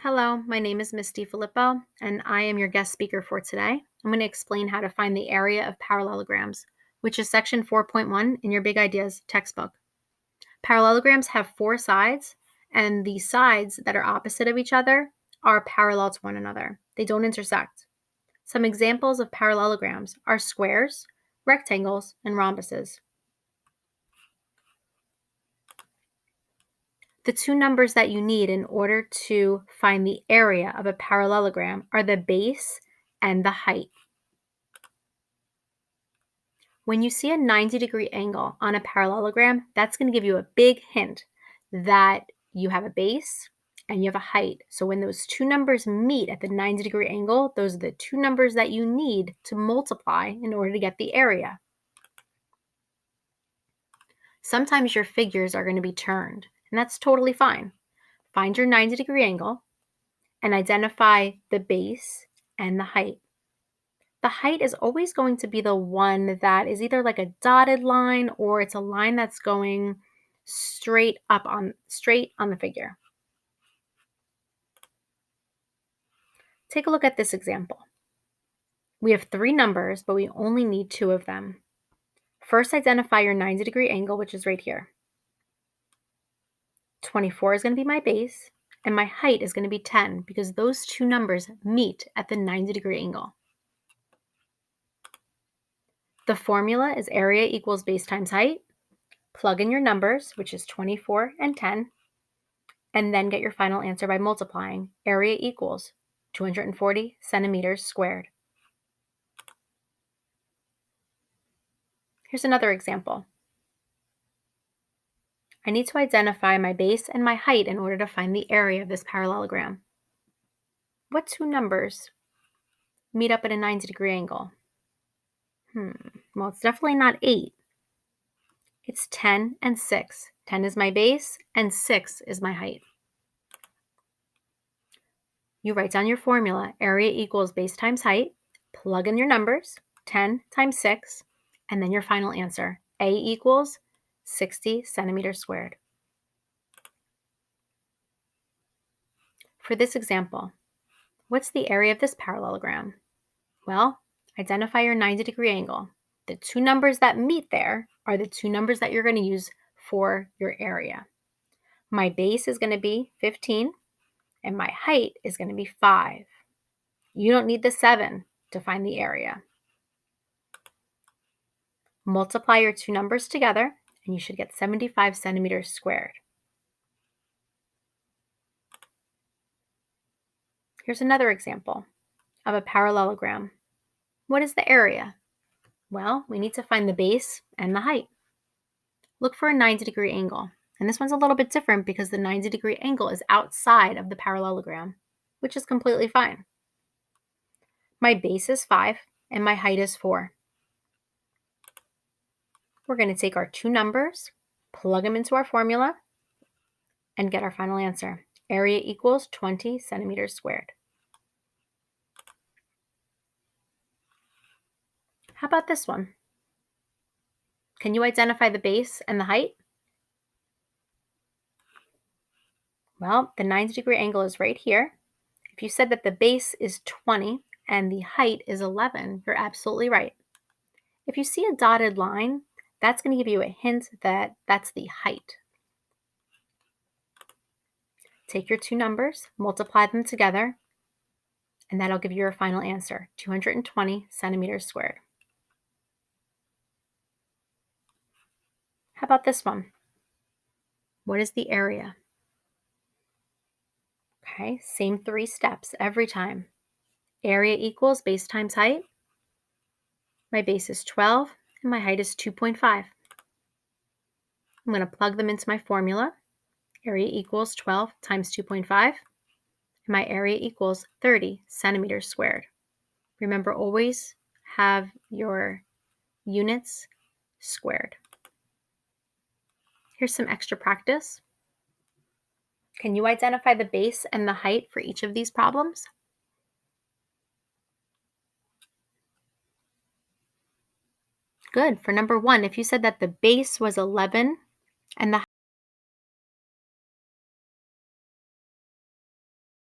Hello, my name is Misty Filippo, and I am your guest speaker for today. I'm going to explain how to find the area of parallelograms, which is section 4.1 in your Big Ideas textbook. Parallelograms have four sides, and the sides that are opposite of each other are parallel to one another. They don't intersect. Some examples of parallelograms are squares, rectangles, and rhombuses. The two numbers that you need in order to find the area of a parallelogram are the base and the height. When you see a 90-degree angle on a parallelogram, that's going to give you a big hint that you have a base and you have a height. So when those two numbers meet at the 90-degree angle, those are the two numbers that you need to multiply in order to get the area. Sometimes your figures are going to be turned, and that's totally fine. Find your 90-degree angle and identify the base and the height. The height is always going to be the one that is either like a dotted line or it's a line that's going straight on the figure. Take a look at this example. We have three numbers, but we only need two of them. First, identify your 90-degree angle, which is right here. 24 is going to be my base, and my height is going to be 10 because those two numbers meet at the 90-degree angle. The formula is area equals base times height. Plug in your numbers, which is 24 and 10, and then get your final answer by multiplying. Area equals 240 centimeters squared. Here's another example. I need to identify my base and my height in order to find the area of this parallelogram. What two numbers meet up at a 90-degree angle? Well, it's definitely not 8. It's 10 and 6. 10 is my base and 6 is my height. You write down your formula, area equals base times height, plug in your numbers, 10 times 6, and then your final answer, A equals 60 centimeters squared. For this example, what's the area of this parallelogram? Well, identify your 90-degree angle. The two numbers that meet there are the two numbers that you're going to use for your area. My base is going to be 15, and my height is going to be 5. You don't need the 7 to find the area. Multiply your two numbers together, and you should get 75 centimeters squared. Here's another example of a parallelogram. What is the area? Well, we need to find the base and the height. Look for a 90-degree angle. And this one's a little bit different because the 90-degree angle is outside of the parallelogram, which is completely fine. My base is 5 and my height is 4. We're going to take our two numbers, plug them into our formula, and get our final answer. Area equals 20 centimeters squared. How about this one? Can you identify the base and the height? Well, the 90-degree angle is right here. If you said that the base is 20 and the height is 11, you're absolutely right. If you see a dotted line, that's going to give you a hint that that's the height. Take your two numbers, multiply them together, and that'll give you your final answer, 220 centimeters squared. How about this one? What is the area? Okay, same 3 steps every time. Area equals base times height. My base is 12 and my height is 2.5. I'm going to plug them into my formula. Area equals 12 times 2.5. And my area equals 30 centimeters squared. Remember, always have your units squared. Here's some extra practice. Can you identify the base and the height for each of these problems? Good. For number 1, if you said that the base was 11 and the